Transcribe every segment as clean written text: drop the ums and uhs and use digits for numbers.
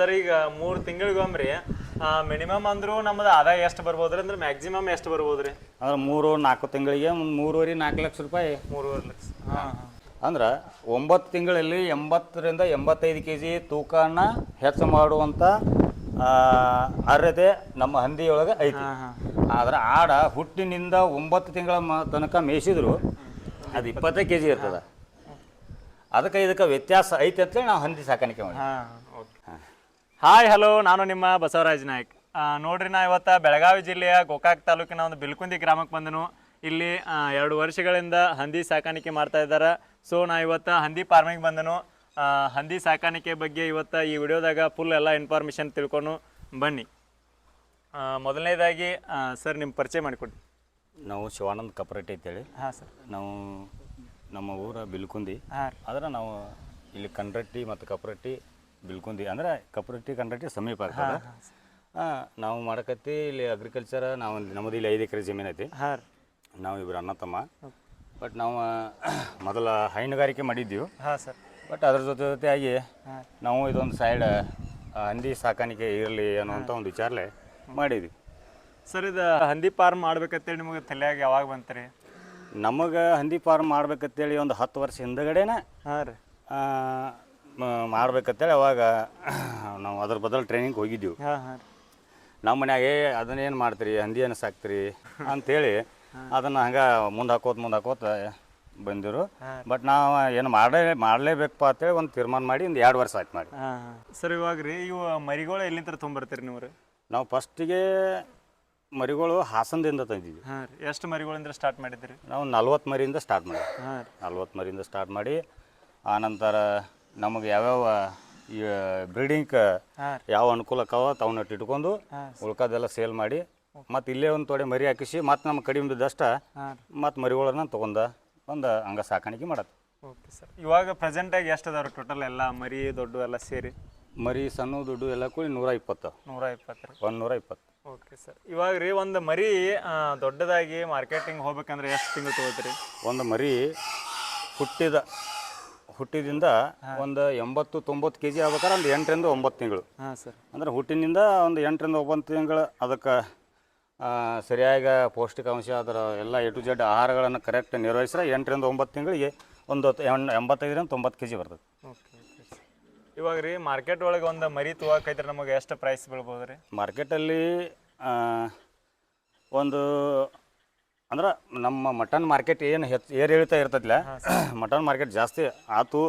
Sir ಈಗ 3 ತಿಂಗಳಿಗೊಮ್ಮೆ minimum ಅಂದ್ರೂ ನಮ್ಮದು ಆದಾಯ ಎಷ್ಟು ಬರ್ಬೋದ್ರಿ ಅಂದ್ರೆ ಮ್ಯಾಕ್ಸಿಮಮ್ ಎಷ್ಟು ಬರ್ಬೋದ್ರಿ? ಅಂದ್ರೆ 3-4 ತಿಂಗಳಿಗೆ ಒಂದು 3.5-4 ಲಕ್ಷ ರೂಪಾಯಿ. 3.5 ಲಕ್ಷ. ಹಾಂ ಅಂದ್ರೆ 9 ತಿಂಗಳಲ್ಲಿ 80ರಿಂದ 85 kg ತೂಕನ ಹೆಚ್ಚು ಮಾಡುವಂಥ ಅರ್ಹತೆ ನಮ್ಮ ಹಂದಿಯೊಳಗೆ ಐತಿ. ಆದ್ರೆ ಆಡ ಹುಟ್ಟಿನಿಂದ 9 ತಿಂಗಳ ತನಕ ಮೇಯಿಸಿದ್ರು ಅದು 25 kg ಇರ್ತದೆ. ಅದಕ್ಕೆ ಇದಕ್ಕೆ ವ್ಯತ್ಯಾಸ ಐತೆ ಅಂತೇಳಿ ನಾವು ಹಂದಿ ಸಾಕಾಣಿಕೆ ಮಾಡಿ. ಹಾಯ್ ಹಲೋ, ನಾನು ನಿಮ್ಮ ಬಸವರಾಜ್ ನಾಯ್ಕ್. ನೋಡ್ರಿ, ನಾ ಇವತ್ತು ಬೆಳಗಾವಿ ಜಿಲ್ಲೆಯ ಗೋಕಾಕ್ ತಾಲೂಕಿನ ಒಂದು ಬಿಲ್ಕುಂದಿ ಗ್ರಾಮಕ್ಕೆ ಬಂದನು. ಇಲ್ಲಿ 2 ವರ್ಷಗಳಿಂದ ಹಂದಿ ಸಾಕಾಣಿಕೆ ಮಾಡ್ತಾ ಇದ್ದಾರೆ. ಸೊ ನಾ ಇವತ್ತು ಹಂದಿ ಫಾರ್ಮಿಂಗ್ ಬಂದನು. ಹಂದಿ ಸಾಕಾಣಿಕೆ ಬಗ್ಗೆ ಇವತ್ತು ಈ ವಿಡಿಯೋದಾಗ ಫುಲ್ ಎಲ್ಲ ಇನ್ಫಾರ್ಮೇಷನ್ ತಿಳ್ಕೊಂಡು ಬನ್ನಿ. ಮೊದಲನೇದಾಗಿ ಸರ್ ನಿಮ್ಮ ಪರಿಚಯ ಮಾಡಿಕೊಡಿ. ನಾವು ಶಿವಾನಂದ್ ಕಪ್ರಟ್ಟಿ ಅಂತೇಳಿ. ಹಾಂ ಸರ್. ನಾವು ನಮ್ಮ ಊರ ಬಿಲ್ಕುಂದಿ. ಹಾಂ. ಆದರೆ ನಾವು ಇಲ್ಲಿ ಕನ್ರಟ್ಟಿ ಮತ್ತು ಕಪ್ರಟ್ಟಿ ಬಿಲ್ಕುಂದಿ ಅಂದರೆ ಕಪ್ರಟ್ಟಿ ಕನ್ರಟ್ಟಿ ಸಮೀಪ ಆಗ್ತದೆ. ನಾವು ಮಾಡಕತ್ತಿ ಇಲ್ಲಿ ಅಗ್ರಿಕಲ್ಚರ್. ನಾವು ನಮ್ಮದು ಇಲ್ಲಿ 5 ಎಕರೆ ಜಮೀನು ಐತಿ. ಹಾಂ. ನಾವು ಇಬ್ಬರು ಅಣ್ಣ ತಮ್ಮ. ಬಟ್ ನಾವು ಮೊದಲ ಹೈನುಗಾರಿಕೆ ಮಾಡಿದ್ದೀವಿ. ಹಾಂ ಸರ್. ಬಟ್ ಅದ್ರ ಜೊತೆಯಾಗಿ ನಾವು ಇದೊಂದು ಸೈಡ್ ಹಂದಿ ಸಾಕಾಣಿಕೆ ಇರಲಿ ಅನ್ನೋಂಥ ಒಂದು ವಿಚಾರಲೆ ಮಾಡಿದ್ವಿ. ಸರ್, ಇದು ಹಂದಿ ಫಾರ್ಮ್ ಮಾಡ್ಬೇಕಂತೇಳಿ ನಿಮಗೆ ತಲೆಯಾಗ ಯಾವಾಗ ಬಂತ್ರಿ? ನಮಗೆ ಹಂದಿ ಫಾರ್ಮ್ ಮಾಡ್ಬೇಕಂತೇಳಿ ಒಂದು 10 ವರ್ಷ ಹಿಂದಗಡೆನೇ ಹಾಂ ರೀ ಮಾಡ್ಬೇಕಂತೇಳಿ ಅವಾಗ ನಾವು ಅದ್ರ ಬದಲು ಟ್ರೈನಿಂಗ್ ಹೋಗಿದ್ದೀವಿ. ಹಾಂ ಹಾಂ. ನಮ್ಮ ಮನ್ಯಾಗೆ ಅದನ್ನೇನು ಮಾಡ್ತೀರಿ, ಹಂದಿ ಏನು ಸಾಕ್ತೀರಿ ಅಂಥೇಳಿ ಅದನ್ನು ಹಂಗೆ ಮುಂದೆ ಹಾಕೋತ ಬಂದಿರು. ಬಟ್ ನಾವು ಏನು ಮಾಡಲೇಬೇಕಪ್ಪ ಅಂತೇಳಿ ಒಂದು ತೀರ್ಮಾನ ಮಾಡಿ ಒಂದು 2 ವರ್ಷ ಆಯ್ತು ಮಾಡಿ. ಹಾಂ ಹಾಂ. ಸರ್, ಇವಾಗ ರೀ ಇವು ಮರಿಗಳು ಎಲ್ಲಿಂದ ತೊಗೊಂಬರ್ತೀರಿ ನೀವು ರೀ? ನಾವು ಫಸ್ಟಿಗೆ ಮರಿಗಳು ಹಾಸನದಿಂದ ತಂದಿದ್ವಿ. ಹಾಂ ರೀ. ಎಷ್ಟು ಮರಿಗಳಿಂದ ಸ್ಟಾರ್ಟ್ ಮಾಡಿದ್ರಿ? ನಾವು 40 ಮರಿಯಿಂದ ಸ್ಟಾರ್ಟ್ ಮಾಡಿ. ಹಾಂ ರೀ. 40 ಮರಿಯಿಂದ ಸ್ಟಾರ್ಟ್ ಮಾಡಿ ಆನಂತರ ನಮಗೆ ಯಾವ್ಯಾವ ಈ ಬ್ರೀಡಿಂಗ್ ಯಾವ ಅನುಕೂಲ ಅಕ್ಕವ ತವನ್ನ ಇಟ್ಕೊಂಡು ಉಳ್ಕೋದೆಲ್ಲ ಸೇಲ್ ಮಾಡಿ ಮತ್ತು ಇಲ್ಲೇ ಒಂದು ತೊಡೆ ಮರಿ ಹಾಕಿಸಿ ಮತ್ತು ನಮ್ಮ ಕಡಿಮೆ ಬಿದ್ದಷ್ಟ ಮತ್ತು ಮರಿಗಳನ್ನ ತೊಗೊಂಡು ಒಂದು ಹಂಗೆ ಸಾಕಾಣಿಕೆ ಮಾಡತ್ತೆ. Okay sir. ಇವಾಗ ಪ್ರೆಸೆಂಟಾಗಿ ಎಷ್ಟು ಅದಾವ್ರಿ ಟೋಟಲ್ ಎಲ್ಲ ಮರಿ ದೊಡ್ಡ ಎಲ್ಲ ಸೇರಿ? ಮರಿ ಸಣ್ಣ ದುಡ್ಡು ಎಲ್ಲ ಕೂಡಿ 120. 120 ರೀ. 120. Okay sir. ಇವಾಗ ರೀ ಒಂದು ಮರಿ ದೊಡ್ಡದಾಗಿ ಮಾರ್ಕೆಟಿಂಗ್ ಹೋಗ್ಬೇಕಂದ್ರೆ ಎಷ್ಟು ತಿಂಗಳು ತೊಗೋತೀರಿ? ಒಂದು ಮರಿ ಹುಟ್ಟಿದಿಂದ ಒಂದು 80-90 kg ಆಗ್ಬೇಕಾದ್ರೆ ಒಂದು 8ರಿಂದ 9 ತಿಂಗಳು. ಹಾಂ ಸರ್. ಅಂದ್ರೆ ಹುಟ್ಟಿನಿಂದ ಒಂದು 8ರಿಂದ 9 ತಿಂಗಳು ಅದಕ್ಕೆ ಸರಿಯಾಗಿ ಪೌಷ್ಟಿಕಾಂಶ ಅದರ ಎಲ್ಲ A to Z ಆಹಾರಗಳನ್ನು ಕರೆಕ್ಟ್ ನಿರ್ವಹಿಸಿದ್ರೆ 8ರಿಂದ 9 ತಿಂಗಳಿಗೆ ಒಂದು 85ರಿಂದ 90 kg ಬರ್ತದೆ. Okay okay sir. ಇವಾಗ ರೀ ಮಾರ್ಕೆಟ್ ಒಳಗೆ ಒಂದು ಮರಿ ತೊಗೋಕೈತ್ರಿ ನಮಗೆ ಎಷ್ಟು ಪ್ರೈಸ್ ಬೀಳ್ಬೋದು ರೀ? ಮಾರ್ಕೆಟಲ್ಲಿ ಒಂದು ಅಂದ್ರೆ ನಮ್ಮ ಮಟನ್ ಮಾರ್ಕೆಟ್ ಏನು ಏರಿಳಿತ ಇರ್ತದಿಲ್ಲ, ಮಟನ್ ಮಾರ್ಕೆಟ್ ಜಾಸ್ತಿ ಆಯ್ತು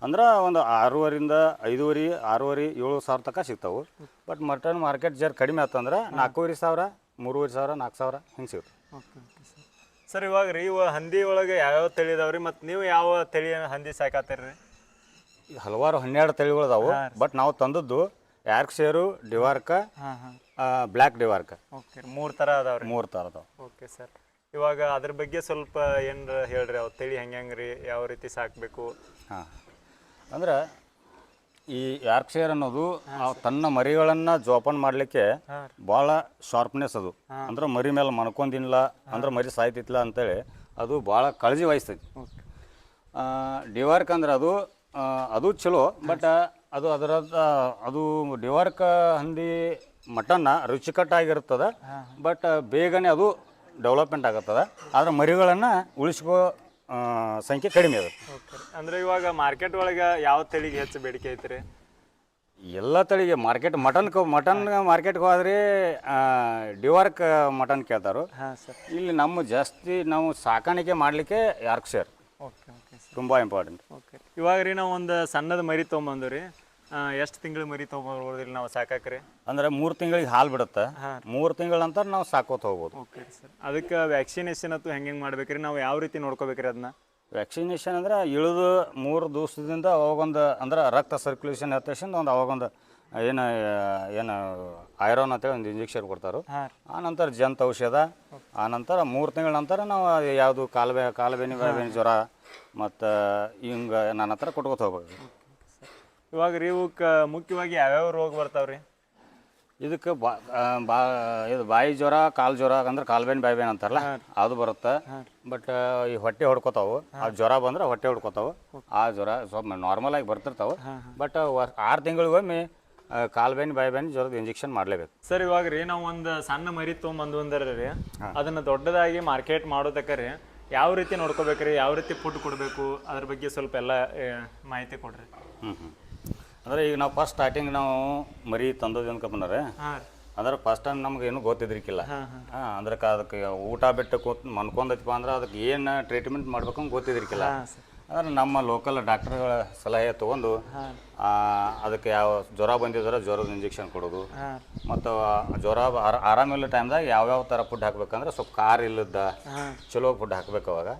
ಅಂದ್ರೆ ಒಂದು 6,500ರಿಂದ 5,500, 6,500, 7,000 ತನಕ ಸಿಗ್ತಾವೆ. ಬಟ್ ಮಟನ್ ಮಾರ್ಕೆಟ್ ಜರ ಕಡಿಮೆ ಆಯ್ತಂದ್ರೆ 4,500, 3,500, 4,000 ಹಿಂಗೆ ಸಿಗುತ್ತೆ. Okay okay sir. ಸರ್, ಇವಾಗ ರೀ ಇವು ಹಂದಿ ಒಳಗೆ ಯಾವ್ಯಾವ ತಳಿ ಇದಾವ್ರಿ ಮತ್ತು ನೀವು ಯಾವ ತಳಿ ಹಂದಿ ಸಾಕಾತೀರಿ ರೀ? ಈಗ ಹಲವಾರು 12 ತಳಿಗಳು ಅದಾವೆ. ಬಟ್ ನಾವು ತಂದದ್ದು ಯಾರ್ಕ್ಷೇರು, ಡಿವಾರ್ಕ, ಬ್ಲ್ಯಾಕ್ ಡಿವಾರ್ಕ. ಓಕೆ. 3 ಥರ ಅದಾವ್ರಿ? 3 ಥರ ಅದಾವೆ. Okay sir. ಇವಾಗ ಅದ್ರ ಬಗ್ಗೆ ಸ್ವಲ್ಪ ಏನು ಹೇಳ್ರಿ, ಅವು ತಳಿ ಹೆಂಗೆ ರೀ, ಯಾವ ರೀತಿ ಸಾಕಬೇಕು? ಹಾಂ, ಅಂದ್ರೆ ಈ ಯಾರ್ಕ್ಷೇರ್ ಅನ್ನೋದು ತನ್ನ ಮರಿಗಳನ್ನು ಜೋಪಾನ ಮಾಡಲಿಕ್ಕೆ ಭಾಳ ಶಾರ್ಪ್ನೆಸ್ ಅದು. ಅಂದ್ರೆ ಮರಿ ಮೇಲೆ ಮನ್ಕೊಂಡಿಲ್ಲ ಅಂದ್ರೆ ಮರಿ ಸಾಯ್ತಿತ್ಲ ಅಂತೇಳಿ ಅದು ಭಾಳ ಕಾಳಜಿ ವಹಿಸ್ತೈತಿ. ಡಿವಾರ್ಕ್ ಅಂದ್ರೆ ಅದು ಚಲೋ. ಬಟ್ ಅದು ಡಿವಾರ್ಕ್ ಹಂದಿ ಮಟನ್ನ ರುಚಿಕಟ್ಟಾಗಿರ್ತದೆ. ಬಟ್ ಬೇಗನೆ ಅದು ಡೆವಲಪ್ಮೆಂಟ್ ಆಗುತ್ತದೆ. ಆದರೆ ಮರಿಗಳನ್ನು ಉಳಿಸ್ಕೋ ಸಂಖ್ಯೆ ಕಡಿಮೆ ಅದ. ಓಕೆ. ಅಂದರೆ ಇವಾಗ ಮಾರ್ಕೆಟ್ ಒಳಗೆ ಯಾವ ತಳಿಗೆ ಹೆಚ್ಚು ಬೇಡಿಕೆ ಐತ್ರಿ? ಎಲ್ಲ ತಳಿಗೆ ಮಟನ್ ಮಾರ್ಕೆಟ್ಗೆ ಹೋದ್ರೆ ಡಿವಾರ್ಕ್ ಮಟನ್ ಕೇಳ್ತಾರೋ. ಹಾಂ ಸರ್. ಇಲ್ಲಿ ಜಾಸ್ತಿ ನಾವು ಸಾಕಾಣಿಕೆ ಮಾಡಲಿಕ್ಕೆ ಯಾರ್ಕ್ಷೇರ್. Okay okay sir. ತುಂಬ ಇಂಪಾರ್ಟೆಂಟ್. ಓಕೆ. ಇವಾಗ ರೀ ನಾವು ಒಂದು ಸಣ್ಣದ ಮರಿ ತೊಗೊಂಬಂದು ರೀ ಎಷ್ಟು ತಿಂಗಳು ಮರಿ ತೊಗೊಂಬೋದಿಲ್ಲ ನಾವು ಸಾಕಾಕ್ರಿ? ಅಂದರೆ 3 ತಿಂಗಳಿಗೆ ಹಾಲು ಬಿಡುತ್ತೆ. 3 ತಿಂಗಳ ನಂತರ ನಾವು ಸಾಕೋತ ಹೋಗ್ಬೋದು. Okay sir. ಅದಕ್ಕೆ ವ್ಯಾಕ್ಸಿನೇಷನ್ ಅಂತೂ ಹೆಂಗೆ ಮಾಡ್ಬೇಕ್ರಿ? ನಾವು ಯಾವ ರೀತಿ ನೋಡ್ಕೋಬೇಕ್ರಿ ಅದನ್ನ? ವ್ಯಾಕ್ಸಿನೇಷನ್ ಅಂದರೆ ಇಳಿದು 3 ದಿವಸದಿಂದ ಅವಾಗೊಂದು ಅಂದ್ರೆ ರಕ್ತ ಸರ್ಕ್ಯುಲೇಷನ್ ಎತ್ತೇಶನ್ ಒಂದು ಅವಾಗೊಂದು ಏನು ಐರನ್ ಅಂತೇಳಿ ಒಂದು ಇಂಜೆಕ್ಷನ್ ಕೊಡ್ತಾರೆ. ಆನಂತರ ಜಂತ ಔಷಧ. ಆನಂತರ 3 ತಿಂಗಳ ನಂತರ ನಾವು ಯಾವುದು ಕಾಲಬೇನಿ ಜ್ವರ ಮತ್ತು ಹಿಂಗೆ ನನ್ನ ಹತ್ರ ಕೊಟ್ಕೋತ ಹೋಗ್ಬೇಕು. ಇವಾಗ ರೀ ಇವಕ್ಕೆ ಮುಖ್ಯವಾಗಿ ಯಾವ್ಯಾವ ರೋಗ ಬರ್ತಾವ್ರಿ? ಇದಕ್ಕೆ ಇದು ಬಾಯಿ ಜ್ವರ, ಕಾಲು ಜ್ವರ ಅಂದ್ರೆ ಕಾಲ್ಬೇನ್ ಬಾಯಿಬೇನ್ ಅಂತಾರಲ್ಲ ಅದು ಬರುತ್ತೆ. ಬಟ್ ಈ ಹೊಟ್ಟೆ ಹೊಡ್ಕೋತಾವು. ಆ ಜ್ವರ ಬಂದ್ರೆ ಹೊಟ್ಟೆ ಹೊಡ್ಕೋತಾವು. ಆ ಜ್ವರ ಸ್ವಲ್ಪ ನಾರ್ಮಲ್ ಆಗಿ ಬರ್ತಿರ್ತಾವೆ. ಬಟ್ 6 ತಿಂಗಳಿಗೊಮ್ಮೆ ಕಾಲು ಬಾಯಿ ಜ್ವರದ ಇಂಜೆಕ್ಷನ್ ಮಾಡಲೇಬೇಕು. ಸರ್ ಇವಾಗ ರೀ ನಾವು ಒಂದು ಸಣ್ಣ ಮರಿ ತೊಗೊಂಬಂದು ಅಂದ್ರೆ ರೀ ಅದನ್ನು ದೊಡ್ಡದಾಗಿ ಮಾರ್ಕೆಟ್ ಮಾಡೋದಕ್ಕೆ ಯಾವ ರೀತಿ ನೋಡ್ಕೋಬೇಕ್ರಿ, ಯಾವ ರೀತಿ ಫುಡ್ ಕೊಡಬೇಕು, ಅದ್ರ ಬಗ್ಗೆ ಸ್ವಲ್ಪ ಎಲ್ಲ ಮಾಹಿತಿ ಕೊಡ್ರಿ. ಅಂದರೆ ಈಗ ನಾವು ಫಸ್ಟ್ ಸ್ಟಾರ್ಟಿಂಗ್ ನಾವು ಮರಿ ತಂದೋದು ಅನ್ಕೊಂಬಂದ್ರೆ ಅಂದ್ರೆ ಫಸ್ಟ್ ಟೈಮ್ ನಮ್ಗೆ ಏನೂ ಗೊತ್ತಿದ್ರಿಕಿಲ್ಲ. ಅಂದ್ರೆ ಅದಕ್ಕೆ ಊಟ ಬಿಟ್ಟು ಮನ್ಕೊಂಡೈತಿಪ್ಪ ಅಂದ್ರೆ ಅದಕ್ಕೆ ಏನು ಟ್ರೀಟ್ಮೆಂಟ್ ಮಾಡ್ಬೇಕು ಅಂತ ಗೊತ್ತಿದ್ರಿಕಿಲ್ಲ. ಅಂದ್ರೆ ನಮ್ಮ ಲೋಕಲ್ ಡಾಕ್ಟರ್ಗಳ ಸಲಹೆ ತೊಗೊಂಡು ಅದಕ್ಕೆ ಯಾವ ಜ್ವರ ಬಂದಿದ್ರೆ ಜ್ವರದ ಇಂಜೆಕ್ಷನ್ ಕೊಡೋದು, ಮತ್ತು ಜ್ವರ ಆರಾಮಿಲ್ಲ ಟೈಮ್ದಾಗ ಯಾವ್ಯಾವ ಥರ ಫುಡ್ ಹಾಕ್ಬೇಕಂದ್ರೆ ಸ್ವಲ್ಪ ಖಾರ ಇಲ್ಲದ ಚಲೋ ಫುಡ್ ಹಾಕ್ಬೇಕು. ಅವಾಗ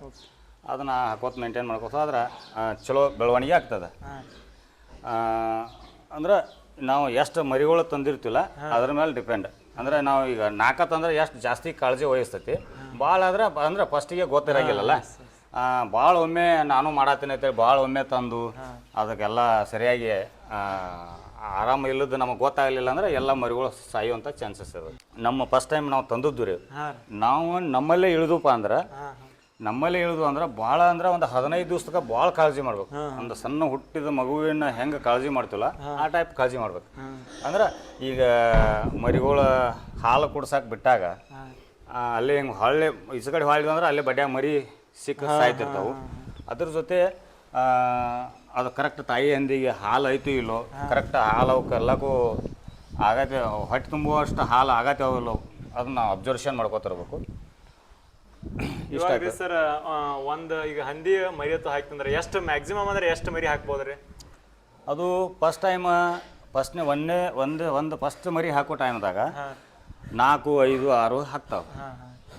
ಅದನ್ನು ಹಾಕೋತ ಮೇಂಟೈನ್ ಮಾಡ್ಕೋತ ಆದ್ರೆ ಚಲೋ ಬೆಳವಣಿಗೆ ಆಗ್ತದೆ. ಅಂದ್ರೆ ನಾವು ಎಷ್ಟು ಮರಿಗಳು ತಂದಿರ್ತಿಲ್ಲ ಅದ್ರ ಮೇಲೆ ಡಿಪೆಂಡ್. ಅಂದ್ರೆ ನಾವು ಈಗ ನಾಲ್ಕತ್ತಂದ್ರೆ ಎಷ್ಟು ಜಾಸ್ತಿ ಕಾಳಜಿ ವಹಿಸ್ತೈತಿ, ಭಾಳ ಅಂದ್ರೆ ಫಸ್ಟಿಗೆ ಗೊತ್ತಿರಂಗಿಲ್ಲಲ್ಲ. ಭಾಳ ಒಮ್ಮೆ ನಾನು ಮಾಡತ್ತೀನಿ ಅಂತೇಳಿ ಭಾಳ ಒಮ್ಮೆ ತಂದು ಅದಕ್ಕೆಲ್ಲ ಸರಿಯಾಗಿ ಆರಾಮ ಇಲ್ಲದ ನಮಗೆ ಗೊತ್ತಾಗಲಿಲ್ಲ ಅಂದ್ರೆ ಎಲ್ಲ ಮರಿಗಳು ಸಾಯುವಂಥ ಚಾನ್ಸಸ್ ಇರೋದು. ನಮ್ಮ ಫಸ್ಟ್ ಟೈಮ್ ನಾವು ತಂದದ್ದು ರೀ, ನಾವು ನಮ್ಮಲ್ಲೇ ಇಳಿದಪ್ಪ ಅಂದ್ರೆ ಭಾಳ ಅಂದ್ರೆ ಒಂದು 15 ದಿವ್ಸಕ್ಕೆ ಭಾಳ ಕಾಳಜಿ ಮಾಡ್ಬೇಕು. ಒಂದು ಸಣ್ಣ ಹುಟ್ಟಿದ ಮಗುವಿನ ಹೆಂಗೆ ಕಾಳಜಿ ಮಾಡ್ತೀವಲ್ಲ ಆ ಟೈಪ್ ಕಾಳಜಿ ಮಾಡ್ಬೇಕು. ಅಂದ್ರೆ ಈಗ ಮರಿಗಳ ಹಾಲು ಕುಡ್ಸಕ್ಕೆ ಬಿಟ್ಟಾಗ ಅಲ್ಲಿ ಹಿಂಗೆ ಹೊಳ್ಳೆ ಈಚೆ ಕಡೆ ಹೊಳ್ಳಿ ಅಂದ್ರೆ ಅಲ್ಲೇ ಬಡ್ಯಾಗ ಮರಿ ಸಾಯ್ತಿರ್ತಾವೆ. ಅದ್ರ ಜೊತೆ ಅದು ಕರೆಕ್ಟ್ ತಾಯಿ ಹಂದಿಗೆ ಹಾಲು ಐತಿ ಇಲ್ಲೋ, ಕರೆಕ್ಟ್ ಹಾಲು ಅವಕ್ಕೆ ಎಲ್ಲಕ್ಕೂ ಆಗತ್ತೆ, ಹೊಟ್ಟೆ ತುಂಬುವಷ್ಟು ಹಾಲು ಆಗತ್ತೆ ಅವಿಲ್ಲೋ ಅದನ್ನ ನಾವು ಅಬ್ಸರ್ವೇಷನ್ ಮಾಡ್ಕೋತಿರ್ಬೇಕು. ಇವಾಗ ಸರ್ ಒಂದು ಈಗ ಹಂದಿ ಮರಿ ಹೊತ್ತು ಹಾಕ್ತಂದ್ರೆ ಎಷ್ಟು ಮ್ಯಾಕ್ಸಿಮಮ್ ಅಂದ್ರೆ ಎಷ್ಟು ಮರಿ ಹಾಕ್ಬೋದ್ರಿ? ಅದು ಫಸ್ಟ್ ಟೈಮ್ ಫಸ್ಟ್ ಮರಿ ಹಾಕೋ ಟೈಮ್ದಾಗ 4, 5, 6 ಹಾಕ್ತಾವೆ.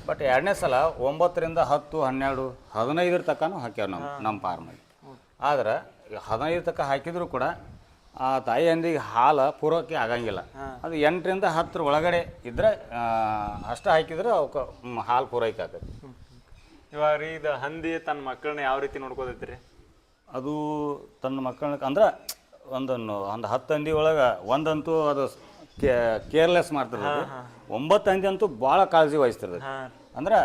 ಬಟ್ ಎರಡನೇ ಸಲ 9 ರಿಂದ 10, 12, 15 ತನಕನೂ ಹಾಕ್ಯಾವ ನಮ್ಮ ಫಾರ್ಮಲ್ಲಿ. ಆದ್ರೆ 15 ತನಕ ಹಾಕಿದ್ರು ಕೂಡ ಆ ತಾಯಿ ಹಂದಿಗೆ ಹಾಲು ಪೂರೈಕೆ ಆಗಂಗಿಲ್ಲ. ಅದು 8 ರಿಂದ 10 ಒಳಗಡೆ ಇದ್ರೆ ಅಷ್ಟು ಹಾಕಿದ್ರೆ ಅವಕ್ಕೆ ಹಾಲು ಪೂರೈಕೆ ಆಗ್ತೈತಿ. ಇವಾಗ ರೀ ಇದು ಹಂದಿ ತನ್ನ ಮಕ್ಕಳನ್ನ ಯಾವ ರೀತಿ ನೋಡ್ಕೋತೈತ್ರಿ? ಅದು ತನ್ನ ಮಕ್ಕಳನ್ನ ಅಂದ್ರೆ ಒಂದು 10 ಹಂದಿ ಒಳಗೆ ಒಂದಂತೂ ಅದು ಕೇರ್ಲೆಸ್ ಮಾಡ್ತಿರ್ತದೆ, 9 ಹಂದಿ ಅಂತೂ ಭಾಳ ಕಾಳಜಿ ವಹಿಸ್ತಿರ್ತದೆ. ಅಂದ್ರೆ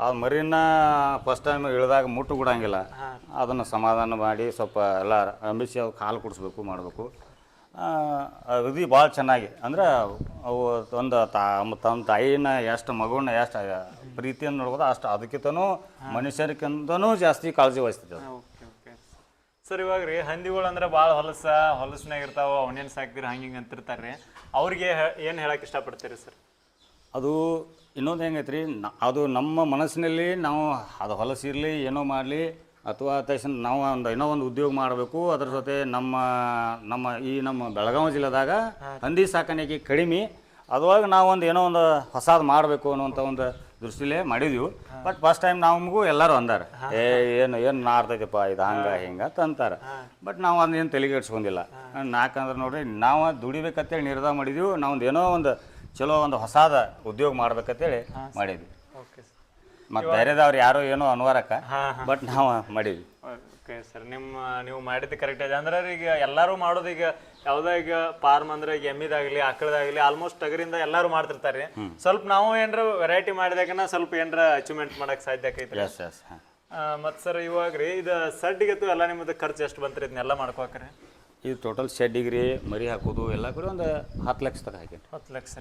ಆ ಮರಿನ ಫಸ್ಟ್ ಟೈಮ್ ಇಳಿದಾಗ ಮುಟ್ಟು ಬಿಡಂಗಿಲ್ಲ, ಅದನ್ನು ಸಮಾಧಾನ ಮಾಡಿ ಸ್ವಲ್ಪ ಎಲ್ಲ ಅಂಬಿಸಿ ಅವ್ಕೆ ಹಾಲು ಕುಡಿಸ್ಬೇಕು ಮಾಡಬೇಕು. ಅದು ಭಾಳ ಚೆನ್ನಾಗಿ ಅಂದ್ರೆ ಅವು ಒಂದು ತನ್ನ ತಾಯಿನ ಎಷ್ಟು ಮಗುವನ್ನ ಎಷ್ಟು ಪ್ರೀತಿಯನ್ನು ನೋಡ್ಬೋದು ಅಷ್ಟು ಅದಕ್ಕಿಂತನೂ ಮನುಷ್ಯರಿಗಿಂತನೂ ಜಾಸ್ತಿ ಕಾಳಜಿ ವಹಿಸ್ತದೆ. ಸರ್ ಇವಾಗ ರೀ ಹಂದಿಗಳು ಅಂದ್ರೆ ಭಾಳ ಹೊಲಸ್ನಾಗ ಇರ್ತಾವ, ಅವನೇನು ಸಾಕ್ತಿರಿ ಹಂಗೆ ಅಂತಿರ್ತಾರೆ ರೀ, ಅವ್ರಿಗೆ ಏನು ಹೇಳಕ್ಕೆ ಇಷ್ಟಪಡ್ತೀರಿ ಸರ್? ಅದು ಇನ್ನೊಂದು ಹೆಂಗೈತೆ ರೀ, ಅದು ನಮ್ಮ ಮನಸ್ಸಿನಲ್ಲಿ ನಾವು ಅದು ಹೊಲಸಿರಲಿ ಏನೋ ಮಾಡಲಿ ಅಥವಾ ತಕ್ಷಣ ನಾವು ಏನೋ ಒಂದು ಉದ್ಯೋಗ ಮಾಡಬೇಕು. ಅದ್ರ ಜೊತೆ ನಮ್ಮ ಬೆಳಗಾವಿ ಜಿಲ್ಲೆದಾಗ ಹಂದಿ ಸಾಕಾಣಿಕೆ ಕಡಿಮೆ, ಅದ್ರೊಳಗೆ ನಾವು ಏನೋ ಒಂದು ಹೊಸದು ಮಾಡಬೇಕು ಅನ್ನೋಂಥ ಒಂದು ದೃಷ್ಟಿಲೇ ಮಾಡಿದ್ವಿ. ಬಟ್ ಫಸ್ಟ್ ಟೈಮ್ ನಮಗೂ ಎಲ್ಲರೂ ಅಂದಾರೆ, ಏನು ನಾರ್ತೈತಪ್ಪ ಇದು ಹಂಗೆ ಹಿಂಗೆ ಅಂತ ಅಂತಾರೆ. ಬಟ್ ನಾವು ಅದನ್ನೇನು ತಲೆಗೆ ಇಡ್ಸ್ಕೊಂಡಿಲ್ಲ. ಯಾಕಂದ್ರೆ ನೋಡಿರಿ ನಾವು ದುಡಿಬೇಕಂತೇಳಿ ನಿರ್ಧಾರ ಮಾಡಿದ್ವಿ, ನಾವು ಏನೋ ಒಂದು ಚಲೋ ಒಂದು ಹೊಸದ ಉದ್ಯೋಗ ಮಾಡ್ಬೇಕಂತೇಳಿ ಮಾಡಿದ್ವಿ. ಮತ್ತು ಬೇರೆದವ್ರು ಯಾರೋ ಏನೋ ಅನ್ವಾರಕ್ಕ, ಬಟ್ ನಾವು ಮಾಡಿದ್ವಿ. ಓಕೆ ಸರ್, ನೀವು ಮಾಡಿದ್ದು ಕರೆಕ್ಟ್ ಇದೆ. ಅಂದ್ರೆ ಈಗ ಎಲ್ಲರೂ ಮಾಡೋದು ಈಗ ಯಾವುದೋ ಈಗ ಫಾರ್ಮ್ ಅಂದ್ರೆ ಈಗ ಎಮ್ಮಿದಾಗಲಿ ಆಕಳದಾಗಲಿ ಆಲ್ಮೋಸ್ಟ್ ಟಗರಿಂದ ಎಲ್ಲರೂ ಮಾಡ್ತಿರ್ತಾರೆ. ಸ್ವಲ್ಪ ನಾವು ಏನಾರ ವೆರೈಟಿ ಮಾಡಿದಾಗನ ಸ್ವಲ್ಪ ಏನಾರ ಅಚೀವ್ಮೆಂಟ್ ಮಾಡಕ್ಕೆ ಸಾಧ್ಯ ಆಕೈತಿ. ಮತ್ತು ಸರ್ ಇವಾಗ ರೀ ಇದು ಸಡ್ಡಿಗತ್ತು ಎಲ್ಲ ನಿಮ್ಮದು ಖರ್ಚು ಎಷ್ಟು ಬಂತ್ರಿ ಇದನ್ನೆಲ್ಲ ಮಾಡ್ಕೋಕ್ರಿ? ಇದು ಟೋಟಲ್ ಶೆಡ್ಡಿಗೆ ರೀ ಮರಿ ಹಾಕೋದು ಎಲ್ಲ ಕೂಡ ಒಂದು 10 ಲಕ್ಷ ತನಕ ಹಾಕಿ. 10 ಲಕ್ಷ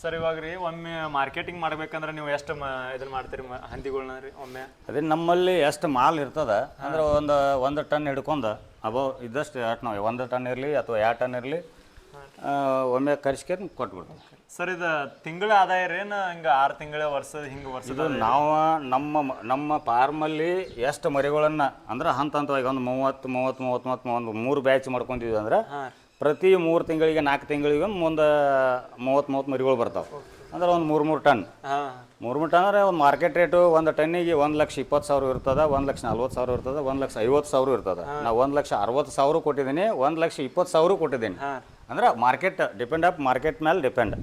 ಸರ್. ಇವಾಗ ರೀ ಒಮ್ಮೆ ಮಾರ್ಕೆಟಿಂಗ್ ಮಾಡ್ಬೇಕಂದ್ರೆ ನೀವು ಎಷ್ಟು ಇದನ್ನ ಮಾಡ್ತೀರಿ ಹಂದಿಗಳನ್ನ ರೀ ಒಮ್ಮೆ? ಅದೇ ನಮ್ಮಲ್ಲಿ ಎಷ್ಟು ಮಾಲ್ ಇರ್ತದ ಅಂದ್ರೆ ಒಂದು ಟನ್ ಹಿಡ್ಕೊಂಡು ಅಬೌವ್ ಇದ್ದಷ್ಟು ನಾವು 1 ಟನ್ ಇರಲಿ ಅಥವಾ 2 ಟನ್ ಇರಲಿ ಒಮ್ಮೆ ಕರ್ಸ್ಕೊಂಡು ಕೊಟ್ಬಿಡ್ತೀವಿ. ಸರ್ ಇದು ತಿಂಗಳ ಆದಾಯ ರೀನ ಹಿಂಗೆ 6 ತಿಂಗಳ ವರ್ಷದ ಹಿಂಗೆ ವರ್ಷದ? ನಾವು ನಮ್ಮ ಫಾರ್ಮಲ್ಲಿ ಎಷ್ಟು ಮರಿಗಳನ್ನು ಅಂದ್ರೆ ಹಂತವಾಗಿ ಒಂದು 30 ಒಂದು 3 ಬ್ಯಾಚ್ ಮಾಡ್ಕೊಂಡಿದ್ವಿ ಅಂದ್ರೆ ಪ್ರತಿ 3 ತಿಂಗಳಿಗೆ 4 ತಿಂಗಳಿಗೆ ಮುಂದೆ 30 ಮರಿಗಳು ಬರ್ತಾವೆ. ಅಂದ್ರೆ ಒಂದು 3 ಟನ್ 3 ಟನ್ ಅಂದರೆ ಒಂದು ಮಾರ್ಕೆಟ್ ರೇಟು ಒಂದು ಟನ್ನಿಗೆ 1,20,000 ಇರ್ತದೆ, 1,40,000 ಇರ್ತದೆ, 1,50,000 ಇರ್ತದೆ. ನಾವು 1,60,000 ಕೊಟ್ಟಿದ್ದೀನಿ, 1,20,000 ಕೊಟ್ಟಿದ್ದೀನಿ. ಅಂದ್ರೆ ಮಾರ್ಕೆಟ್ ಮಾರ್ಕೆಟ್ ಮೇಲೆ ಡಿಪೆಂಡ್,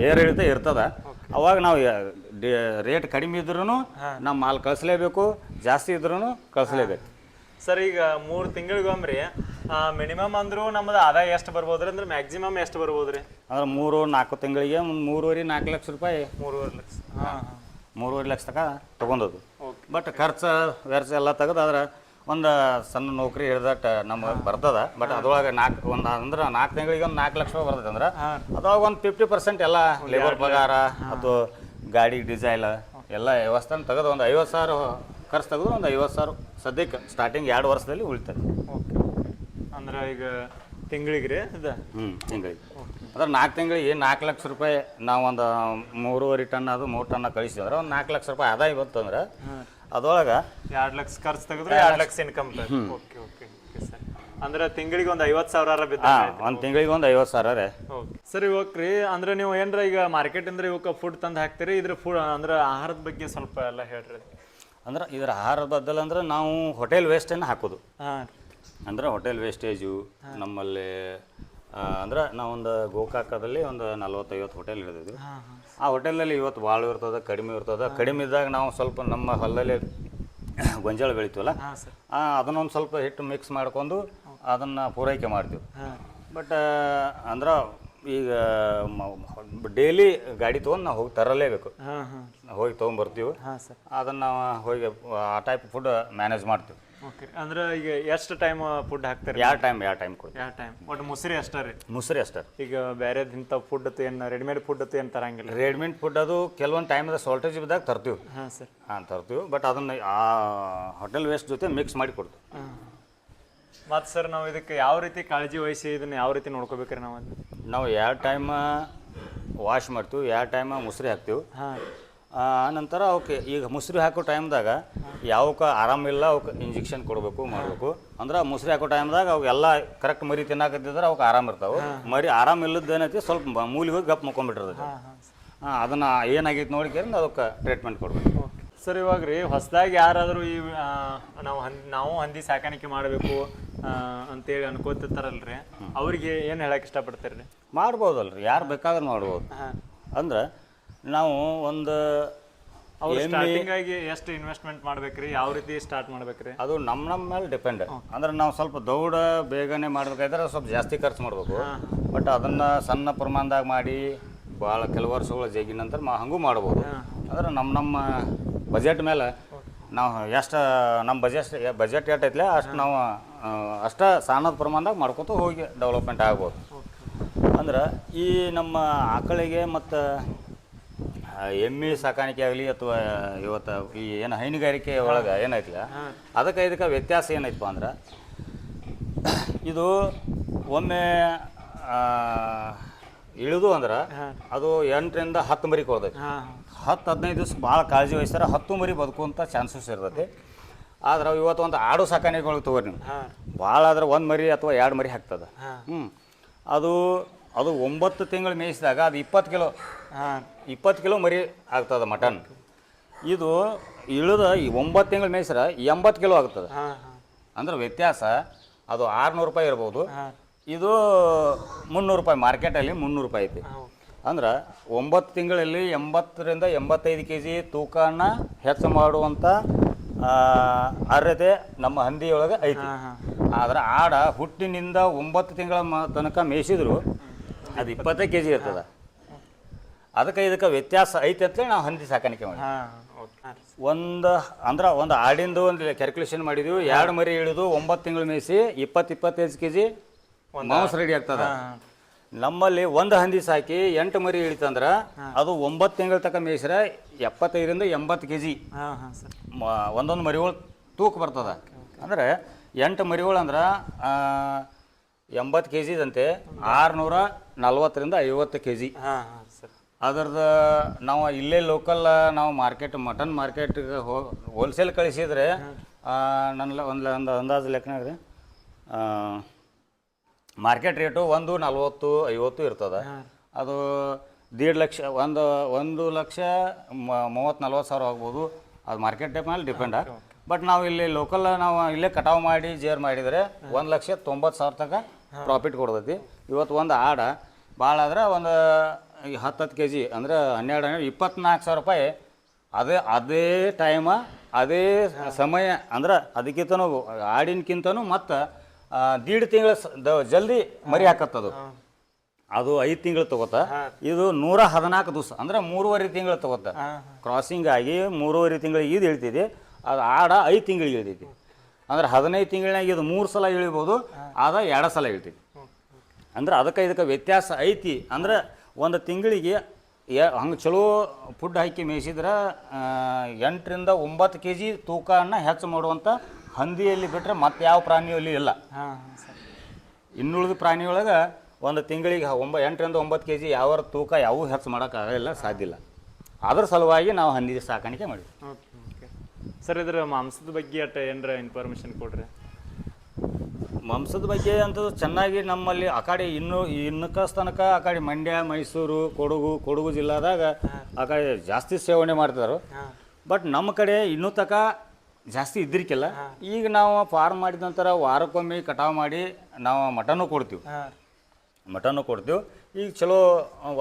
ಏರಿಳಿತ ಇರ್ತದೆ. ಅವಾಗ ನಾವು ರೇಟ್ ಕಡಿಮೆ ಇದ್ರೂ ನಮ್ಮ ಮಾಲ್ ಕಳಿಸ್ಲೇಬೇಕು, ಜಾಸ್ತಿ ಇದ್ರೂ ಕಳಿಸ್ಲೇಬೇಕು. ಸರ್ ಈಗ 3 ತಿಂಗಳಿಗೊಮ್ಮೆ ಮಿನಿಮಮ್ ಅಂದ್ರೂ ನಮ್ಮದು ಆದಾಯ ಎಷ್ಟು ಬರ್ಬೋದ್ರಿ? ಅಂದ್ರೆ ಮ್ಯಾಕ್ಸಿಮಮ್ ಎಷ್ಟು ಬರ್ಬೋದ್ರಿ? ಅಂದ್ರೆ 3-4 ತಿಂಗಳಿಗೆ ಒಂದು 3.5-4 ಲಕ್ಷ ರೂಪಾಯಿ. 3.5 ಲಕ್ಷ 3.5 ಲಕ್ಷ ತನಕ ತೊಗೊಂಡದು. ಬಟ್ ಖರ್ಚು ವೆರ್ಚ ಎಲ್ಲ ತೆಗೆದು ಅದ್ರ ಒಂದು ಸಣ್ಣ ನೌಕರಿ ಹಿಡ್ದಟ್ ನಮ್ಗೆ ಬರ್ತದ. ಬಟ್ ಅದ್ರೊಳಗೆ ಅಂದ್ರೆ 4 ತಿಂಗಳಿಗೆ ಒಂದು 4 ಲಕ್ಷ ರೂಪಾಯಿ ಬರ್ತೈತೆ ಅಂದ್ರೆ ಅದ್ರೊಳಗೆ ಒಂದು 50% ಎಲ್ಲ ಲೇಬರ್ ಪಗಾರ ಅಥವಾ ಗಾಡಿ ಡೀಸೆಲ್ ಎಲ್ಲ ವ್ಯವಸ್ಥೆ ತೆಗೆದು ಒಂದು 50,000 ಖರ್ಚು ತೆಗೆದು ಒಂದು 50,000 ಸದ್ಯಕ್ಕೆ ಸ್ಟಾರ್ಟಿಂಗ್ 2 ವರ್ಷದಲ್ಲಿ ಉಳಿತದೆ. ಓಕೆ ಅಂದ್ರೆ ಈಗ ತಿಂಗಳಿಗೆ ರೀ ಇದು ತಿಂಗಳಿಗೆ ಅಂದ್ರೆ 4 ತಿಂಗಳಿಗೆ 4 ಲಕ್ಷ ರೂಪಾಯಿ ನಾವು ಒಂದು 3.5 ಟನ್ ಅದು 3 ಟನ್ನ ಕಳಿಸ್ತೀವಿ ಅಂದ್ರೆ ಒಂದು 4 ಲಕ್ಷ ರೂಪಾಯಿ ಆದಾಯ ಬಂತು ಅಂದ್ರೆ ಅದ್ರೊಳಗೆ 2 ಲಕ್ಷ ಖರ್ಚು ತೆಗೆದ್ರೆ 2 lakh income. Okay okay sir. ಅಂದ್ರೆ ತಿಂಗಳಿಗೆ ಒಂದು 50,000 ಬಿದ್ದ. ಒಂದು ತಿಂಗಳಿಗೆ ಒಂದು 50,000 ರೀ. ಓಕೆ ಸರಿ ಓಕೆ. ಅಂದ್ರೆ ನೀವು ಏನ್ರ ಈಗ ಮಾರ್ಕೆಟ್ ಅಂದ್ರೆ ಇವಕ್ಕೆ ಫುಡ್ ತಂದು ಹಾಕ್ತೀರಿ, ಇದ್ರ ಫುಡ್ ಅಂದ್ರೆ ಆಹಾರದ ಬಗ್ಗೆ ಸ್ವಲ್ಪ ಎಲ್ಲ ಹೇಳ್ರಿ. ಅಂದ್ರೆ ಇದರ ಆಹಾರ ಬದಲು ಅಂದ್ರೆ ನಾವು ಹೋಟೆಲ್ ವೇಸ್ಟನ್ನು ಹಾಕೋದು. ಹಾಂ ಅಂದ್ರೆ ಹೋಟೆಲ್ ವೇಸ್ಟೇಜು ನಮ್ಮಲ್ಲಿ ಅಂದ್ರೆ ನಾವೊಂದು ಗೋಕಾಕದಲ್ಲಿ ಒಂದು 40-50 ಹೋಟೆಲ್ ಹಿಡಿದಿದ್ವಿ. ಆ ಹೋಟೆಲಲ್ಲಿ ಇವತ್ತು ಭಾಳ ಇರ್ತದೆ, ಕಡಿಮೆ ಇರ್ತದೆ. ಕಡಿಮೆ ಇದ್ದಾಗ ನಾವು ಸ್ವಲ್ಪ ನಮ್ಮ ಹೊಲದಲ್ಲಿ ಗೊಂಜಾಳ ಬೆಳಿತೀವಲ್ಲ ಅದನ್ನೊಂದು ಸ್ವಲ್ಪ ಹಿಟ್ಟು ಮಿಕ್ಸ್ ಮಾಡ್ಕೊಂಡು ಅದನ್ನು ಪೂರೈಕೆ ಮಾಡ್ತೀವಿ. ಬಟ್ ಅಂದ್ರೆ ಈಗ ಡೈಲಿ ಗಾಡಿ ತೊಗೊಂಡು ನಾವು ಹೋಗಿ ತರಲೇಬೇಕು. ಹೋಗಿ ತೊಗೊಂಬರ್ತೀವಿ, ಅದನ್ನು ನಾವು ಹೋಗಿ ಆ ಟೈಪ್ ಫುಡ್ ಮ್ಯಾನೇಜ್ ಮಾಡ್ತೀವಿ. ಓಕೆ. ಅಂದ್ರೆ ಈಗ ಎಷ್ಟು ಟೈಮ್ ಫುಡ್ ಹಾಕ್ತಾರೆ? 2 ಟೈಮ್ ಕೊಡ್ತೀವಿ. 2 ಟೈಮ್. ಒಟ್ಟು ಮುಸ್ರಿ ಅಷ್ಟೇ ರೀ? ಮುಸ್ರಿ ಅಷ್ಟೇ. ಈಗ ಬೇರೆ ಇಂಥ ಫುಡ್ ಏನು ರೆಡಿಮೇಡ್ ಫುಡ್ ಏನು ತರಂಗಿಲ್ಲ? ರೆಡಿಮೇಡ್ ಫುಡ್ ಅದು ಕೆಲವೊಂದು ಟೈಮದ ಶಾರ್ಟೇಜ್ ಬಿದ್ದಾಗ ತರ್ತೀವಿ. ಹಾಂ ಸರ್. ತರ್ತೀವಿ. ಬಟ್ ಅದನ್ನು ಆ ಹೋಟೆಲ್ ವೇಸ್ಟ್ ಜೊತೆ ಮಿಕ್ಸ್ ಮಾಡಿ ಕೊಡ್ತೀವಿ. ಮತ್ತು ಸರ್ ನಾವು ಇದಕ್ಕೆ ಯಾವ ರೀತಿ ಕಾಳಜಿ ವಹಿಸಿ ಇದನ್ನು ಯಾವ ರೀತಿ ನೋಡ್ಕೋಬೇಕ್ರಿ? ನಾವು 2 ಟೈಮ್ ವಾಶ್ ಮಾಡ್ತೀವಿ, 2 ಟೈಮ್ ಮುಸ್ರಿ ಹಾಕ್ತೀವಿ. ಆನಂತರ ಅವಕ್ಕೆ ಈಗ ಮುಸ್ರಿ ಹಾಕೋ ಟೈಮ್ದಾಗ ಯಾವಕ್ಕೆ ಆರಾಮಿಲ್ಲ ಅವಕ್ಕೆ ಇಂಜೆಕ್ಷನ್ ಕೊಡಬೇಕು ಮಾಡಬೇಕು. ಅಂದ್ರೆ ಮುಸ್ರಿ ಹಾಕೋ ಟೈಮ್ದಾಗ ಅವೆಲ್ಲ ಕರೆಕ್ಟ್ ಮರಿ ತಿನ್ನಾಕತ್ತಿದ್ರೆ ಅವಕ್ಕೆ ಆರಾಮ ಇರ್ತಾವೆ. ಮರಿ ಆರಾಮ ಇಲ್ಲದೇನೈತಿ ಸ್ವಲ್ಪ ಮೂಲಿಗೆ ಹೋಗಿ ಗಪ್ ಮುಕ್ಕೊಂಡ್ಬಿಟ್ಟಿರ್ತದೆ. ಅದನ್ನು ಏನಾಗೈತೆ ನೋಡಿಕೊಂಡು ಅದಕ್ಕೆ ಟ್ರೀಟ್ಮೆಂಟ್ ಕೊಡಬೇಕು. ಸರ್ ಇವಾಗ ರೀ ಹೊಸದಾಗಿ ಯಾರಾದರೂ ಈ ನಾವು ಹಂದಿ ಸಾಕಾಣಿಕೆ ಮಾಡಬೇಕು ಅಂತೇಳಿ ಅನ್ಕೋತಿರ್ತಾರಲ್ರಿ, ಅವ್ರಿಗೆ ಏನು ಹೇಳಕ್ಕೆ ಇಷ್ಟಪಡ್ತೀರಿ ರೀ? ಮಾಡ್ಬೋದಲ್ರಿ, ಯಾರು ಬೇಕಾದ್ರೂ ಮಾಡ್ಬೋದು. ಅಂದ್ರೆ ನಾವು ಒಂದು ಸ್ಟಾರ್ಟಿಂಗ್ ಆಗಿ ಎಷ್ಟು ಇನ್ವೆಸ್ಟ್ಮೆಂಟ್ ಮಾಡ್ಬೇಕ್ರಿ, ಯಾವ ರೀತಿ ಸ್ಟಾರ್ಟ್ ಮಾಡ್ಬೇಕ್ರಿ? ಅದು ನಮ್ಮ ಮೇಲೆ ಡಿಪೆಂಡ್. ಅಂದ್ರೆ ನಾವು ಸ್ವಲ್ಪ ದೌಡ ಬೇಗನೆ ಮಾಡ್ಬೇಕಾದ್ರೆ ಸ್ವಲ್ಪ ಜಾಸ್ತಿ ಖರ್ಚು ಮಾಡಬೇಕು. ಬಟ್ ಅದನ್ನು ಸಣ್ಣ ಪ್ರಮಾಣದಾಗ ಮಾಡಿ ಭಾಳ ಕೆಲವು ವರ್ಷಗಳ ಜಗ್ಗಿನ ನಂತರ ಹಂಗೂ ಮಾಡ್ಬೋದು. ಅಂದ್ರೆ ನಮ್ಮ ಬಜೆಟ್ ಮೇಲೆ ನಾವು ಎಷ್ಟು ನಮ್ಮ ಬಜೆಟ್ ಎಷ್ಟೈತ್ಲೆ ಅಷ್ಟು ನಾವು ಅಷ್ಟು ಸಣ್ಣದ ಪ್ರಮಾಣದಾಗ ಮಾಡ್ಕೊತ ಹೋಗಿ ಡೆವಲಪ್ಮೆಂಟ್ ಆಗ್ಬೋದು. ಅಂದ್ರೆ ಈ ನಮ್ಮ ಆಕಳಿಗೆ ಮತ್ತು ಎಮ್ಮೆ ಸಾಕಾಣಿಕೆ ಆಗಲಿ ಅಥವಾ ಇವತ್ತು ಈ ಏನು ಹೈನುಗಾರಿಕೆ ಒಳಗೆ ಏನೈತಿಲ್ಲ ಇದಕ್ಕೆ ವ್ಯತ್ಯಾಸ ಏನೈತಪ್ಪ ಅಂದ್ರೆ ಇದು ಒಮ್ಮೆ ಇಳಿದು ಅಂದ್ರೆ ಅದು 8ರಿಂದ 10 ಮರಿ ಕೊಡ್ತೈತಿ. 10-15 ದಿವಸ ಭಾಳ ಕಾಳಜಿ ವಹಿಸ್ತಾರೆ. 10 ಮರಿ ಬದುಕುವಂಥ ಚಾನ್ಸಸ್ ಇರ್ತೈತಿ. ಆದ್ರೆ ಇವತ್ತು ಒಂದು ಆಡು ಸಾಕಾಣಿಕೆಗಳಿಗೆ ತಗೋರಿ ನೀವು, ಭಾಳ ಆದ್ರೆ 1 ಮರಿ ಅಥವಾ 2 ಮರಿ ಹಾಕ್ತದೆ. ಅದು 9 ತಿಂಗಳು ಮೇಯಿಸಿದಾಗ ಅದು 20 ಕಿಲೋ ಮರಿ ಆಗ್ತದೆ ಮಟನ್. ಇದು ಇಳಿದ 9 ತಿಂಗಳು ಮೇಯಿಸ್ರೆ 80 ಕಿಲೋ ಆಗ್ತದೆ. ಅಂದ್ರೆ ವ್ಯತ್ಯಾಸ ಅದು 600 ರೂಪಾಯಿ ಇರ್ಬೋದು, ಇದು 300 ರೂಪಾಯಿ. ಮಾರ್ಕೆಟಲ್ಲಿ 300 ರೂಪಾಯಿ ಐತಿ. ಅಂದ್ರೆ 9 ತಿಂಗಳಲ್ಲಿ 80ರಿಂದ 85 kg ತೂಕನ ಹೆಚ್ಚು ಮಾಡುವಂಥ ಅರ್ಹತೆ ನಮ್ಮ ಹಂದಿಯೊಳಗೆ ಐತಿ. ಆದ್ರೆ ಆಡ ಹುಟ್ಟಿನಿಂದ 9 ತಿಂಗಳ ತನಕ ಮೇಯಿಸಿದ್ರು ಅದು 20 kg ಇರ್ತದೆ. ಇದಕ್ಕೆ ವ್ಯತ್ಯಾಸ ಐತೆ ಅಂತೇಳಿ ನಾವು ಹಂದಿ ಸಾಕಾಣಿಕೆ ಮಾಡಿ ಒಂದು ಆಡಿಂದ ಒಂದು ಕ್ಯಾಲ್ಕುಲೇಷನ್ ಮಾಡಿದ್ವಿ. 2 ಮರಿ ಇಳಿದು 9 ತಿಂಗಳು ಮೇಯಿಸಿ 20-25 kg ಮಾಂಸ ರೆಡಿ ಆಗ್ತದೆ. ನಮ್ಮಲ್ಲಿ 1 ಹಂದಿ ಸಾಕಿ 8 ಮರಿ ಇಳಿತಂದ್ರೆ ಅದು 9 ತಿಂಗಳ ತನಕ ಮೇಯಿಸ್ರೆ 75ರಿಂದ 80 kg ಒಂದೊಂದು ಮರಿಗಳು ತೂಕ ಬರ್ತದೆ. ಅಂದರೆ 8 ಮರಿಗಳು ಅಂದ್ರೆ 80 kg ಅಂತೆ 640ರಿಂದ 50 kg. ಅದರದ್ದು ನಾವು ಇಲ್ಲೇ ಲೋಕಲ್ ನಾವು ಮಟನ್ ಮಾರ್ಕೆಟ್ಗೆ ಹೋಲ್ಸೇಲ್ ಕಳಿಸಿದ್ರೆ ಒಂದು ಅಂದಾಜು ಲೆಕ್ಕನಾಗ ರೀ ಮಾರ್ಕೆಟ್ ರೇಟು 140-50 ಇರ್ತದೆ. ಅದು 1.5 ಲಕ್ಷ 1,30,40,000 ಆಗ್ಬೋದು. ಅದು ಮಾರ್ಕೆಟ್ ಟೈಪ್ ಮೇಲೆ ಡಿಪೆಂಡ. ಬಟ್ ನಾವು ಇಲ್ಲಿ ಲೋಕಲ್ ನಾವು ಇಲ್ಲೇ ಕಟಾವು ಮಾಡಿ ಜೇರ್ ಮಾಡಿದರೆ 1,90,000 ತನಕ ಪ್ರಾಫಿಟ್ ಕೊಡ್ತೈತಿ. ಇವತ್ತು ಒಂದು ಆಡ ಭಾಳ ಆದ್ರೆ ಒಂದು 10 kg ಅಂದರೆ 24,000 ರೂಪಾಯಿ. ಅದೇ ಟೈಮ ಅದೇ ಸಮಯ ಅಂದ್ರೆ ಅದಕ್ಕಿಂತನೂ ಆಡಿನಕ್ಕಿಂತನೂ ಮತ್ತು 1.5 ತಿಂಗಳ ಜಲ್ದಿ ಮರಿ ಹಾಕತ್ತದು. ಅದು 5 ತಿಂಗಳು ತಗೋತಾ. ಇದು 114 ದಿವಸ ಅಂದ್ರೆ 3.5 ತಿಂಗಳು ತಗೋತಾ. ಕ್ರಾಸಿಂಗ್ ಆಗಿ 3.5 ತಿಂಗಳಿಗೆ ಇದು ಇಳ್ತಿದೆ. ಅದು ಆಡ 5 ತಿಂಗಳಿಗೆ ಇಳ್ತೈತಿ. ಅಂದ್ರೆ 15 ತಿಂಗಳಾಗ ಇದು 3 ಸಲ ಇಳಿಬೋದು, ಆದ 2 ಸಲ ಇಳ್ತೀವಿ. ಅಂದ್ರೆ ಅದಕ್ಕೆ ಇದಕ್ಕೆ ವ್ಯತ್ಯಾಸ ಐತಿ. ಅಂದ್ರೆ ಒಂದು ತಿಂಗಳಿಗೆ ಹಂಗೆ ಚಲೋ ಫುಡ್ ಹಾಕಿ ಮೇಯಿಸಿದ್ರೆ 8 ರಿಂದ 9 kg ತೂಕವನ್ನು ಹೆಚ್ಚು ಮಾಡುವಂಥ ಹಂದಿಯಲ್ಲಿ ಬಿಟ್ಟರೆ ಮತ್ತೆ ಯಾವ ಪ್ರಾಣಿಯಲ್ಲಿ ಇಲ್ಲ. ಇನ್ನುಳಿದ ಪ್ರಾಣಿಯೊಳಗೆ ಒಂದು ತಿಂಗಳಿಗೆ 8 ರಿಂದ 9 kg ಯಾವ ತೂಕ ಯಾವೂ ಹೆಚ್ಚು ಮಾಡೋಕ್ಕಾಗಲ್ಲ, ಸಾಧ್ಯ ಇಲ್ಲ. ಅದ್ರ ಸಲುವಾಗಿ ನಾವು ಹಂದಿ ಸಾಕಾಣಿಕೆ ಮಾಡಿದ್ವಿ. ಸರ್ ಇದ್ರ ಮಾಂಸದ ಬಗ್ಗೆ ಅಟ್ಟ ಏನಾರ ಇನ್ಫಾರ್ಮೇಶನ್ ಕೊಡ್ರಿ. ಮಾಂಸದ ಬಗ್ಗೆ ಅಂತೂ ಚೆನ್ನಾಗಿ ನಮ್ಮಲ್ಲಿ ಆ ಕಡೆ ಇನ್ನಕ್ಕಸ್ ತನಕ ಆ ಕಡೆ ಮಂಡ್ಯ, ಮೈಸೂರು, ಕೊಡಗು ಜಿಲ್ಲಾದಾಗ ಆ ಕಡೆ ಜಾಸ್ತಿ ಸೇವನೆ ಮಾಡ್ತಾರೆ. ಬಟ್ ನಮ್ಮ ಕಡೆ ಇನ್ನೂ ತನಕ ಜಾಸ್ತಿ ಇದ್ರಿಕಿಲ್ಲ. ಈಗ ನಾವು ಫಾರ್ಮ್ ಮಾಡಿದ ನಂತರ ವಾರಕ್ಕೊಮ್ಮೆ ಕಟಾವು ಮಾಡಿ ನಾವು ಮಟನ್ನು ಕೊಡ್ತೀವಿ. ಈಗ ಚಲೋ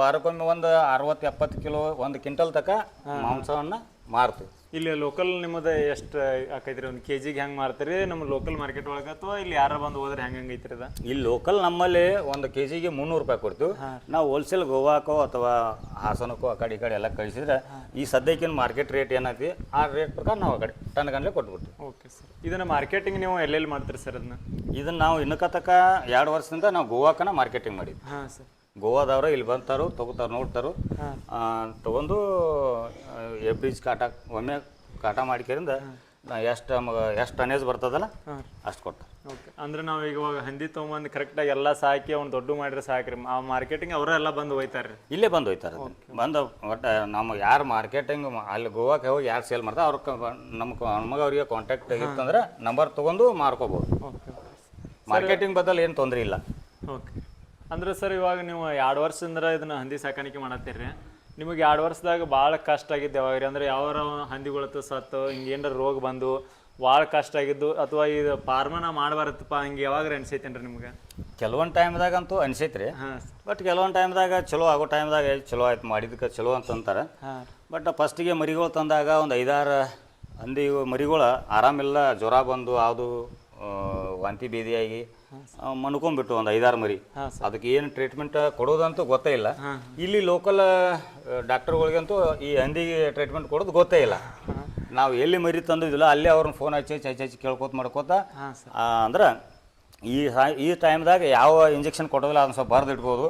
ವಾರಕ್ಕೊಮ್ಮೆ ಒಂದು 60-70 ಕಿಲೋ 1 ಕ್ವಿಂಟಲ್ ತನಕ ಮಾಂಸವನ್ನು ಮಾರ್ತೀವಿ. ಇಲ್ಲಿ ಲೋಕಲ್ ನಿಮ್ಮದು ಎಷ್ಟು ಆಕೈತ್ರಿ? ಒಂದು KG ಹೆಂಗೆ ಮಾರ್ತೀರಿ ನಮ್ಮ ಲೋಕಲ್ ಮಾರ್ಕೆಟ್ ಒಳಗೆ, ಅಥವಾ ಇಲ್ಲಿ ಯಾರು ಬಂದು ಹೋದ್ರೆ ಹೆಂಗೆ ಐತ್ರಿ ಅದ? ಇಲ್ಲಿ ಲೋಕಲ್ ನಮ್ಮಲ್ಲಿ 1 kg 300 ರೂಪಾಯಿ ಕೊಡ್ತೀವಿ. ನಾವು ಹೋಲ್ಸೇಲ್ ಗೋವಾಕೋ ಅಥವಾ ಹಾಸನಕ್ಕೋ ಆ ಕಡೆ ಈ ಕಡೆ ಎಲ್ಲ ಕಳಿಸಿದ್ರೆ ಈ ಸದ್ಯಕ್ಕಿನ ಮಾರ್ಕೆಟ್ ರೇಟ್ ಏನೈತಿ ಆ ರೇಟ್ ಪ್ರಕಾರ ನಾವು ಆ ಕಡೆ ಟನ್ ಗಂಟಲೆ ಕೊಟ್ಬಿಡ್ತೀವಿ. Okay sir. ಇದನ್ನು ಮಾರ್ಕೆಟಿಂಗ್ ನೀವು ಎಲ್ಲೆಲ್ಲಿ ಮಾಡ್ತೀರಿ ಸರ್ ಅದನ್ನ? ಇದನ್ನು ನಾವು ಇನ್ನಕ್ಕ ತನಕ 2 ವರ್ಷದಿಂದ ನಾವು ಗೋವಾಕನ ಮಾರ್ಕೆಟಿಂಗ್ ಮಾಡಿದ್ವಿ. ಹಾಂ ಸರ್. ಗೋವಾದವ್ರು ಇಲ್ಲಿ ಬಂತಾರು, ತೊಗೋತಾರು, ನೋಡ್ತಾರು, ತೊಗೊಂಡು ಎಬ್ರಿಜ್ ಒಮ್ಮೆ ಕಾಟ ಮಾಡಿಕೆರಿಂದ ಎಷ್ಟು ಟನೇಜ್ ಬರ್ತದಲ್ಲ ಅಷ್ಟು ಕೊಡ್ತಾರೆ. ಓಕೆ. ಅಂದ್ರೆ ನಾವು ಇವಾಗ ಹಂದಿ ತೊಗೊಂಬಂದು ಕರೆಕ್ಟಾಗಿ ಎಲ್ಲ ಸಾಕಿ ಅವ್ನು ದೊಡ್ಡ ಮಾಡಿದ್ರೆ ಸಾಕ್ರಿ, ಆ ಮಾರ್ಕೆಟಿಂಗ್ ಅವರೆಲ್ಲ ಬಂದು ಹೋಯ್ತಾರೆ? ಇಲ್ಲೇ ಬಂದು ಹೋಯ್ತಾರೆ. ಬಂದು ಒಟ್ಟು ನಮಗೆ ಯಾರು ಮಾರ್ಕೆಟಿಂಗ್ ಅಲ್ಲಿ ಗೋವಾಕ್ಕೆ ಹೋಗಿ ಯಾರು ಸೇಲ್ ಮಾಡ್ತಾರೆ ನಮಗೆ ಅವ್ರಿಗೆ ಕಾಂಟ್ಯಾಕ್ಟ್ ಇತ್ತಂದ್ರೆ ನಂಬರ್ ತೊಗೊಂಡು ಮಾರ್ಕೋಬೋದು. ಓಕೆ. ಮಾರ್ಕೆಟಿಂಗ್ ಬದಲು ಏನು ತೊಂದರೆ ಇಲ್ಲ. ಓಕೆ. ಅಂದ್ರೆ ಸರ್ ಇವಾಗ ನೀವು 2 ವರ್ಷದಿಂದ ಇದನ್ನ ಹಂದಿ ಸಾಕಾಣಿಕೆ ಮಾಡತ್ತೀರಿ. ನಿಮಗೆ 2 ವರ್ಷದಾಗ ಭಾಳ ಕಷ್ಟ ಆಗಿದ್ದು ಯಾವಾಗ? ಅಂದರೆ ಯಾವ ಹಂದಿಗಳತ್ತು ಸತ್ತು ಹಿಂಗೆ ಏನಾರ ರೋಗ ಬಂದು ಭಾಳ ಕಷ್ಟ ಆಗಿದ್ದು, ಅಥವಾ ಇದು ಫಾರ್ಮನ ಮಾಡಬಾರತ್ತಪ್ಪ ಹಿಂಗೆ ಯಾವಾಗ ಅನ್ಸೈತೇನ್ರಿ ನಿಮ್ಗೆ? ಕೆಲವೊಂದು ಟೈಮ್ದಾಗಂತೂ ಅನ್ಸೈತ್ರಿ. ಬಟ್ ಕೆಲವೊಂದು ಟೈಮ್ದಾಗ ಚಲೋ ಆಗೋ ಟೈಮ್ದಾಗ ಚಲೋ ಆಯ್ತು ಮಾಡಿದಕ್ಕೆ ಚಲೋ ಅಂತಂತಾರೆ. ಬಟ್ ಫಸ್ಟಿಗೆ ಮರಿಗಳು ತಂದಾಗ ಒಂದು 5-6 ಹಂದಿ ಮರಿಗಳು ಆರಾಮಿಲ್ಲ, ಜ್ವರ ಬಂದು ಅದು ವಾಂತಿ ಭೇದಿಯಾಗಿ ಮನ್ಕೊಂಡ್ಬಿಟ್ಟು ಒಂದು 5-6 ಮರಿ. ಅದಕ್ಕೆ ಏನು ಟ್ರೀಟ್ಮೆಂಟ್ ಕೊಡೋದಂತೂ ಗೊತ್ತೇ ಇಲ್ಲ. ಇಲ್ಲಿ ಲೋಕಲ್ ಡಾಕ್ಟರ್ಗಳಿಗಂತೂ ಈ ಹಂದಿಗೆ ಟ್ರೀಟ್ಮೆಂಟ್ ಕೊಡೋದು ಗೊತ್ತೇ ಇಲ್ಲ. ನಾವು ಎಲ್ಲಿ ಮರಿ ತಂದಿದ್ದಿಲ್ಲ ಅಲ್ಲೇ ಅವ್ರನ್ನ ಫೋನ್ ಹಚ್ಚಿ ಕೇಳ್ಕೊತ ಮಾಡ್ಕೋತ ಅಂದ್ರೆ ಈ ಟೈಮ್ದಾಗ ಯಾವ ಇಂಜೆಕ್ಷನ್ ಕೊಡೋದಿಲ್ಲ ಅದನ್ನ ಸ್ವಲ್ಪ ಬರೆದು ಇಟ್ಬೋದು.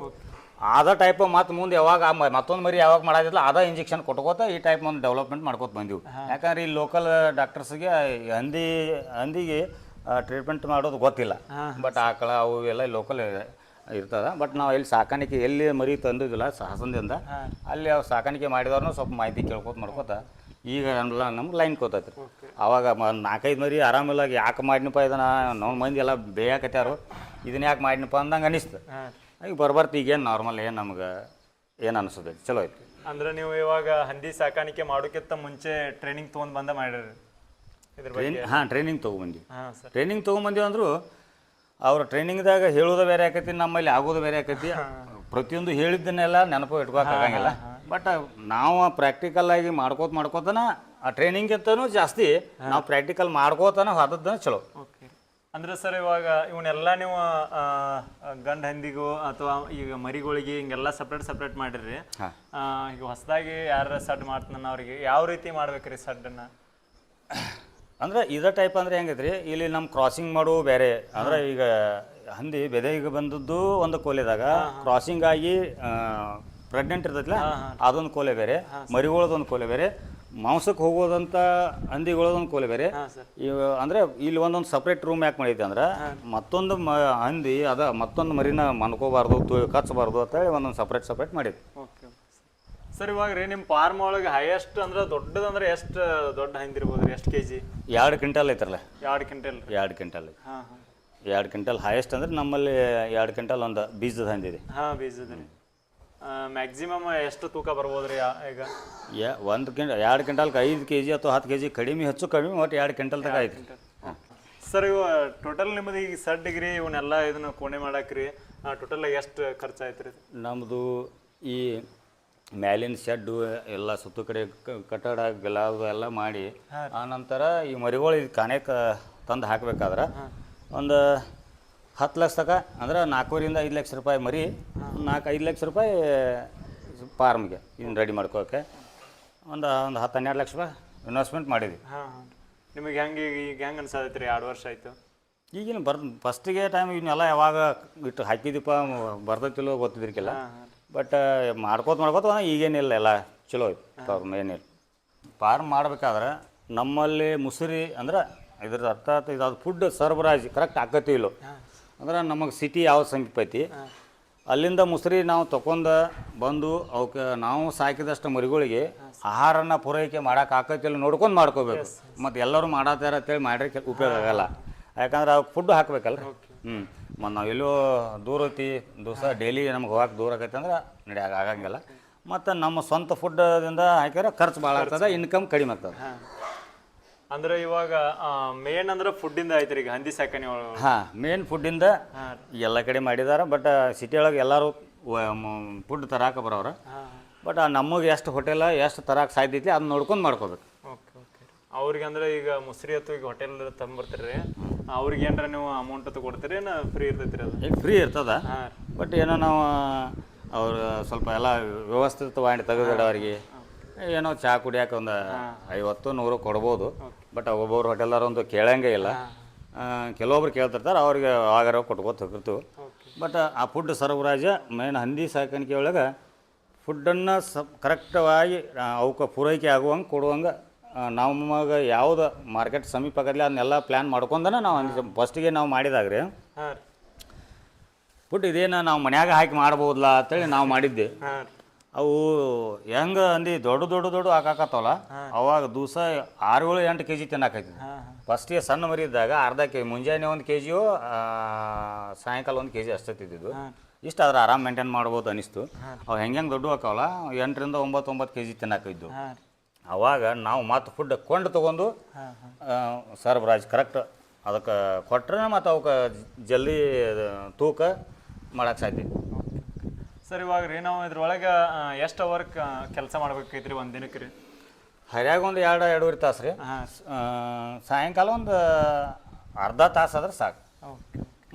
ಅದ ಟೈಪ್ ಮತ್ತು ಮುಂದೆ ಯಾವಾಗ ಮತ್ತೊಂದು ಮರಿ ಯಾವಾಗ ಮಾಡೋದಿಲ್ಲ ಅದ ಇಂಜೆಕ್ಷನ್ ಕೊಟ್ಕೋತ ಈ ಟೈಪ್ ಒಂದು ಡೆವಲಪ್ಮೆಂಟ್ ಮಾಡ್ಕೋತ ಬಂದೀವಿ. ಯಾಕಂದ್ರೆ ಈ ಲೋಕಲ್ ಡಾಕ್ಟರ್ಸ್ಗೆ ಹಂದಿಗೆ ಟ್ರೀಟ್ಮೆಂಟ್ ಮಾಡೋದು ಗೊತ್ತಿಲ್ಲ. ಬಟ್ ಆಕಳ ಅವು ಎಲ್ಲ ಲೋಕಲ್ ಇರ್ತದೆ. ಬಟ್ ನಾವು ಎಲ್ಲಿ ಸಾಕಾಣಿಕೆ ಎಲ್ಲಿ ಮರಿ ತಂದಿದ್ದಿಲ್ಲ ಹಾಸನದಿಂದ, ಅಲ್ಲಿ ಅವ್ರು ಸಾಕಾಣಿಕೆ ಮಾಡಿದವ್ರನ್ನ ಸ್ವಲ್ಪ ಮಾಹಿತಿ ಕೇಳ್ಕೊತ ಮಾಡ್ಕೋತ ಈಗ ನಮ್ಗೆ ಲೈನ್ ಕೋತೈತ್ರಿ. ಅವಾಗ 4-5 ಮರಿ ಆರಾಮಿಲ್ಲ, ಯಾಕೆ ಮಾಡಿನಪ್ಪ ಇದನ್ನ ನಾವು ಮಂದಿ ಎಲ್ಲ ಬೇಯಾಕತ್ಯಾರು, ಇದನ್ನ ಯಾಕೆ ಮಾಡಿನಪ್ಪ ಅಂದಂಗೆ ಅನಿಸ್ತು. ಈಗ ಬರ್ಬರ್ತಿ ಈಗೇನು ನಾರ್ಮಲ್ ಏನು ನಮ್ಗೆ ಏನು ಅನಿಸ್ತದೆ, ಚಲೋ ಐತಿ. ಅಂದ್ರೆ ನೀವು ಇವಾಗ ಹಂದಿ ಸಾಕಾಣಿಕೆ ಮಾಡೋಕ್ಕಿಂತ ಮುಂಚೆ ಟ್ರೈನಿಂಗ್ ತೊಗೊಂಡು ಬಂದ ಹಾಂ ಟ್ರೈನಿಂಗ್ ತೊಗೊಂಬಂದಿವಿ. ಟ್ರೈನಿಂಗ್ ತೊಗೊಂಬಂದಿವಿ ಅಂದರೂ ಅವ್ರ ಟ್ರೈನಿಂಗ್ದಾಗ ಹೇಳೋದು ಬೇರೆ ಆಕೈತಿ, ನಮ್ಮಲ್ಲಿ ಆಗೋದು ಬೇರೆ ಆಕೈತಿ. ಪ್ರತಿಯೊಂದು ಹೇಳಿದ್ದನ್ನೆಲ್ಲ ನೆನಪು ಇಟ್ಕೋಕ್ಕಾಗಂಗಿಲ್ಲ. ಬಟ್ ನಾವು ಪ್ರಾಕ್ಟಿಕಲ್ ಆಗಿ ಮಾಡ್ಕೋತನ ಆ ಟ್ರೈನಿಂಗ್ಗಿಂತನೂ ಜಾಸ್ತಿ ನಾವು ಪ್ರಾಕ್ಟಿಕಲ್ ಮಾಡ್ಕೋತನ ಹೋದದ್ದನ್ನ ಚಲೋ. ಓಕೆ. ಅಂದ್ರೆ ಸರ್ ಇವಾಗ ಇವನ್ನೆಲ್ಲ ನೀವು ಗಂಡು ಹಂದಿಗೂ ಅಥವಾ ಈಗ ಮರಿಗಳಿಗೆ ಹಿಂಗೆಲ್ಲ ಸಪ್ರೇಟ್ ಮಾಡಿರಿ. ಈಗ ಹೊಸದಾಗಿ ಯಾರ ಸಡ್ ಮಾಡ್ತಾನ ಅವ್ರಿಗೆ ಯಾವ ರೀತಿ ಮಾಡ್ಬೇಕ್ರಿ ಸಡ್ಡನ್ನು? ಅಂದ್ರೆ ಇದೇ ಟೈಪ್ ಅಂದರೆ ಹೆಂಗೈತ್ರಿ, ಇಲ್ಲಿ ನಮ್ಮ ಕ್ರಾಸಿಂಗ್ ಮಾಡೋ ಬೇರೆ. ಅಂದ್ರೆ ಈಗ ಹಂದಿ ಬೆದೆಗೆ ಬಂದದ್ದು ಒಂದು ಕೋಲೆದಾಗ ಕ್ರಾಸಿಂಗ್ ಆಗಿ ಪ್ರೆಗ್ನೆಂಟ್ ಇರ್ತೈತಿಲ್ಲ ಅದೊಂದು ಕೋಲೆ ಬೇರೆ, ಮರಿಗಳದೊಂದು ಕೋಲೆ ಬೇರೆ, ಮಾಂಸಕ್ಕೆ ಹೋಗೋದಂಥ ಹಂದಿಗಳದೊಂದು ಕೋಲೆ ಬೇರೆ. ಅಂದರೆ ಇಲ್ಲಿ ಒಂದೊಂದು ಸಪ್ರೇಟ್ ರೂಮ್ ಯಾಕೆ ಮಾಡೈತೆ ಅಂದ್ರೆ ಮತ್ತೊಂದು ಹಂದಿ ಮತ್ತೊಂದು ಮರಿನ ಮನ್ಕೋಬಾರ್ದು, ಕಚ್ಚಬಾರ್ದು ಅಂತೇಳಿ ಒಂದೊಂದು ಸಪ್ರೇಟ್ ಮಾಡೈತಿ. ಸರ್ ಇವಾಗ ರೀ ನಿಮ್ಮ ಫಾರ್ಮ್ ಒಳಗೆ ಹೈಯೆಸ್ಟ್ ಅಂದ್ರೆ ದೊಡ್ಡದಂದ್ರೆ ಎಷ್ಟು ದೊಡ್ಡ ಹಂದಿರ್ಬೋದು ರೀ? ಎಷ್ಟು KG? 2 ಕ್ವಿಂಟಲ್ ಐತ್ರಲ್ಲ. 2 ಕ್ವಿಂಟಲ್? 2 ಕ್ವಿಂಟಲ್. 2 ಕ್ವಿಂಟಲ್ ಹೈಯೆಸ್ಟ್ ಅಂದ್ರೆ ನಮ್ಮಲ್ಲಿ 2 ಕ್ವಿಂಟಲ್ ಒಂದು ಬೀಜದ ಹಂದಿದೆ. ಬೀಜದ. ಮ್ಯಾಕ್ಸಿಮಮ್ ಎಷ್ಟು ತೂಕ ಬರ್ಬೋದು ರೀ ಈಗ? 2 ಕ್ವಿಂಟಲ್ಗೆ 5 kg ಅಥವಾ 10 kg ಕಡಿಮೆ, ಹೆಚ್ಚು ಕಡಿಮೆ, ಒಟ್ಟು 2 ಕ್ವಿಂಟಲ್ ತನಕ ಐತಿ. ಸರ್ ಇವು ಟೋಟಲ್ ನಿಮ್ಮದು ಈಗ ಸಡ್ಡಿಗ್ರಿ ಇವನ್ನೆಲ್ಲ ಇದನ್ನ ಕೋಣೆ ಮಾಡಾಕ್ರಿ ಟೋಟಲ್ ಎಷ್ಟು ಖರ್ಚಾಯ್ತು ರೀ? ನಮ್ಮದು ಈ ಮ್ಯಾಲಿನ ಶೆಡ್ಡು ಎಲ್ಲ ಸುತ್ತ ಕಡೆ ಕಟ್ಟಡ ಗಲಾವು ಎಲ್ಲ ಮಾಡಿ ಆನಂತರ ಈ ಮರಿಗಳು ಇದು ಕಾನೆಗೆ ತಂದು ಹಾಕಬೇಕಾದ್ರೆ ಒಂದು 10 ಲಕ್ಷ ತನಕ ಅಂದ್ರೆ 4.5 5 ಲಕ್ಷ ರೂಪಾಯಿ ಮರಿ, 4-5 ಲಕ್ಷ ರೂಪಾಯಿ ಫಾರ್ಮ್ಗೆ ಇದನ್ನು ರೆಡಿ ಮಾಡ್ಕೋಕೆ ಒಂದು 10-12 ಲಕ್ಷ ರೂಪಾಯಿ ಇನ್ವೆಸ್ಟ್ಮೆಂಟ್ ಮಾಡಿದ್ವಿ. ನಿಮಗೆ ಹೆಂಗೆ ಈಗ ಹೆಂಗೆ ಅನ್ಸತೈತ್ರಿ 2 ವರ್ಷ ಆಯ್ತು? ಈಗಿನ ಫಸ್ಟಿಗೆ ಟೈಮ್ ಇವನ್ನೆಲ್ಲ ಯಾವಾಗ ಇಟ್ಟು ಹಾಕಿದೀಪ ಬರ್ತೈತಿಲ್ಲೋ ಗೊತ್ತಿದ್ರಿಕಿಲ್ಲ. ಬಟ್ ಮಾಡ್ಕೋತ ಈಗೇನಿಲ್ಲ, ಎಲ್ಲ ಚಲೋ ಐತೆ ಏನಿಲ್ಲ. ಫಾರ್ಮ್ ಮಾಡ್ಬೇಕಾದ್ರೆ ನಮ್ಮಲ್ಲಿ ಮುಸುರಿ ಅಂದ್ರೆ ಇದ್ರ ಅರ್ಥ ಇದು ಫುಡ್ ಸರಬರಾಜು ಕರೆಕ್ಟ್ ಆಕತಿ ಇಲ್ಲೋ ಅಂದ್ರೆ ನಮಗೆ ಸಿಟಿ ಯಾವ ಸಮೀಪ ಐತಿ ಅಲ್ಲಿಂದ ಮುಸುರಿ ನಾವು ತೊಗೊಂಡು ಬಂದು ಅವಕ್ಕೆ ನಾವು ಸಾಕಿದಷ್ಟು ಮರಿಗಳಿಗೆ ಆಹಾರನ ಪೂರೈಕೆ ಮಾಡೋಕೆ ಆಕತಿಲ್ಲ ನೋಡ್ಕೊಂಡು ಮಾಡ್ಕೋಬೇಕು. ಮತ್ತು ಎಲ್ಲರೂ ಮಾಡತ್ತಾರ ಅಂತೇಳಿ ಮಾಡ್ರಿ ಉಪಯೋಗ ಆಗಲ್ಲ, ಯಾಕಂದ್ರೆ ಅವ್ಕೆ ಫುಡ್ ಹಾಕ್ಬೇಕಲ್ಲ. ಮತ್ತು ನಾವು ಎಲ್ಲೋ ದೂರ ಐತಿ ದಿವಸ ಡೈಲಿ ನಮ್ಗೆ ಹೋಗಕ್ಕೆ ದೂರ ಆಗೈತೆ ಅಂದ್ರೆ ಆಗಂಗಿಲ್ಲ. ಮತ್ತು ನಮ್ಮ ಸ್ವಂತ ಫುಡ್ದಿಂದ ಹಾಕಿದ್ರೆ ಖರ್ಚು ಭಾಳ ಆಗ್ತದೆ, ಇನ್ಕಮ್ ಕಡಿಮೆ ಆಗ್ತದೆ. ಅಂದ್ರೆ ಇವಾಗ ಮೇನ್ ಅಂದ್ರೆ ಫುಡ್ಡಿಂದ ಐತ್ರಿ ಈಗ ಹಂದಿ ಸಾಕಣೆ ಒಳಗೆ. ಹಾಂ, ಮೇನ್ ಫುಡ್ಡಿಂದ ಎಲ್ಲ ಕಡೆ ಮಾಡಿದಾರೆ. ಬಟ್ ಸಿಟಿ ಒಳಗೆ ಎಲ್ಲರೂ ಫುಡ್ ತರಾಕ ಬರೋರು. ಬಟ್ ನಮಗೆ ಎಷ್ಟು ಹೋಟೆಲ್ ಎಷ್ಟು ತರಾಕ ಸಾಧ್ಯ ಐತಿ ಅದನ್ನ ನೋಡ್ಕೊಂಡು ಮಾಡ್ಕೋಬೇಕು. Okay okay. ಅವ್ರಿಗೆ ಅಂದ್ರೆ ಈಗ ಮುಸ್ರಿ ಅಥವಾ ಈಗ ಹೋಟೆಲ್ ತಂಬರ್ತೀರಿ, ಅವ್ರಿಗೆ ಏನಾರ ನೀವು ಅಮೌಂಟ್ ಕೊಡ್ತೀರಿ ಏನು ಫ್ರೀ ಇರ್ತೈತ್ರಿ? ಅದು ಈಗ ಫ್ರೀ ಇರ್ತದ, ಬಟ್ ಏನೋ ನಾವು ಅವ್ರು ಸ್ವಲ್ಪ ಎಲ್ಲ ವ್ಯವಸ್ಥಿತವಾಗಿ ತೆಗೆದಿಡೋರಿಗೆ ಏನೋ ಚಹಾ ಕುಡಿಯೋಕೆ ಒಂದು 50-100 ಕೊಡ್ಬೋದು. ಬಟ್ ಒಬ್ಬೊಬ್ರು ಹೋಟೆಲ್ದಾರ ಒಂದು ಕೇಳಂಗೆ ಇಲ್ಲ, ಕೆಲವೊಬ್ರು ಕೇಳ್ತಿರ್ತಾರೆ, ಅವ್ರಿಗೆ ಆಗಾರ ಕೊಟ್ಕೋತ ಹೋಗಿರ್ತೀವಿ. ಬಟ್ ಆ ಫುಡ್ ಸರಬರಾಜು ಮೇನ್ ಹಂದಿ ಸಾಕಾಣಿಕೆ ಒಳಗೆ ಫುಡ್ಡನ್ನು ಕರೆಕ್ಟವಾಗಿ ಅವಕ್ಕೆ ಪೂರೈಕೆ ಆಗುವಂಗೆ ಕೊಡುವಂಗೆ ನಮಗೆ ಯಾವ್ದು ಮಾರ್ಕೆಟ್ ಸಮೀಪ ಆಗಲಿ ಅದನ್ನೆಲ್ಲ ಪ್ಲ್ಯಾನ್ ಮಾಡ್ಕೊಂಡನ ನಾವು ಫಸ್ಟಿಗೆ ನಾವು ಮಾಡಿದಾಗ್ರಿ ಫುಡ್ ಇದೇನು ನಾವು ಮನ್ಯಾಗ ಹಾಕಿ ಮಾಡ್ಬೋದಲ್ಲ ಅಂತೇಳಿ ನಾವು ಮಾಡಿದ್ದೆ. ಅವು ಹೆಂಗೆ ಅಂದು ದೊಡ್ಡ ಹಾಕಾಕತ್ತವಲ್ಲ, ಅವಾಗ ದಿವಸ 6-7-8 kg ತಿನ್ನಾಕೈತಿ. ಫಸ್ಟಿಗೆ ಸಣ್ಣ ಮರಿ ಇದ್ದಾಗ ಅರ್ಧ ಕೆ ಮುಂಜಾನೆ 1 kg ಸಾಯಂಕಾಲ 1 kg ಅಷ್ಟೇ ತಿದ್ದಿದ್ದು. ಇಷ್ಟು ಆದ್ರೆ ಆರಾಮ್ ಮೇಂಟೈನ್ ಮಾಡ್ಬೋದು ಅನಿಸ್ತು. ಅವು ಹೆಂಗೆ ದೊಡ್ಡ ಹಾಕವಲ್ಲ 8ರಿಂದ 9 kg ತಿನ್ನಾಕಿದ್ದು. ಅವಾಗ ನಾವು ಮತ್ತು ಫುಡ್ ಕೊಂಡು ತೊಗೊಂಡು ಸರಬರಾಜು ಕರೆಕ್ಟ್ ಅದಕ್ಕೆ ಕೊಟ್ರೆ ಮತ್ತು ಅವಕ್ಕೆ ಜಲ್ದಿ ತೂಕ ಮಾಡೋಕ್ಕೆ ಸಾಧ್ಯ. ಸರ್ ಇವಾಗ ರೀ ನಾವು ಇದ್ರೊಳಗೆ ಎಷ್ಟು ಅವರ್ ಕೆಲಸ ಮಾಡ್ಬೇಕೈತ್ರಿ ಒಂದು ದಿನಕ್ಕೆ ರೀ? ಹರ್ಯಾಗ ಒಂದು 2-2.5 ತಾಸು ರೀ. ಸಾಯಂಕಾಲ ಒಂದು ಅರ್ಧ ತಾಸು ಆದ್ರೆ ಸಾಕು.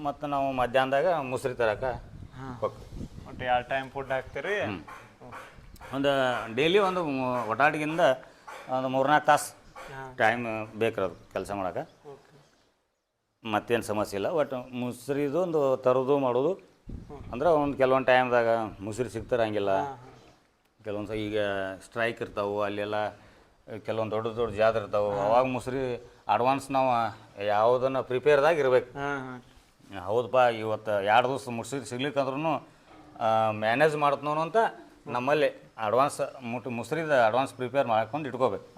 ಮತ್ತು ನಾವು ಮಧ್ಯಾಹ್ನದಾಗ ಮುಸ್ರಿ ತರಕ ಒಟ್ಟು 2 ಟೈಮ್ ಫುಡ್ ಹಾಕ್ತೀರಿ. ಒಂದು ಡೈಲಿ ಒಂದು ಒಟಾಟಿಗಿಂದ ಒಂದು 3-4 ತಾಸು ಟೈಮ್ ಬೇಕಿರೋದು ಕೆಲಸ ಮಾಡೋಕೆ. ಮತ್ತೇನು ಸಮಸ್ಯೆ ಇಲ್ಲ. ಒಟ್ಟು ಮುಸ್ರಿದು ಒಂದು ತರೋದು ಮಾಡೋದು ಅಂದ್ರೆ ಒಂದು ಕೆಲವೊಂದು ಟೈಮ್ದಾಗ ಮುಸ್ರಿ ಸಿಗ್ತಿರಂಗಿಲ್ಲ. ಕೆಲವೊಂದು ಈಗ ಸ್ಟ್ರೈಕ್ ಇರ್ತಾವೆ, ಅಲ್ಲೆಲ್ಲ ಕೆಲವೊಂದು ದೊಡ್ಡ ಜಾತ್ರೆ ಇರ್ತಾವೆ. ಅವಾಗ ಮುಸ್ರಿ ಅಡ್ವಾನ್ಸ್ ನಾವು ಯಾವುದನ್ನು ಪ್ರಿಪೇರ್ದಾಗ ಇರ್ಬೇಕು. ಹೌದಪ್ಪ ಇವತ್ತು 2 ದಿವಸ ಮುಸ್ರಿ ಸಿಗ್ಲಿಕ್ಕಂದ್ರೂ ಮ್ಯಾನೇಜ್ ಮಾಡ್ತನೋ ಅಂತ ನಮ್ಮಲ್ಲಿ ಅಡ್ವಾನ್ಸ್ ಮುಸ್ರಿದ ಅಡ್ವಾನ್ಸ್ ಪ್ರಿಪೇರ್ ಮಾಡ್ಕೊಂಡು ಇಟ್ಕೋಬೇಕು.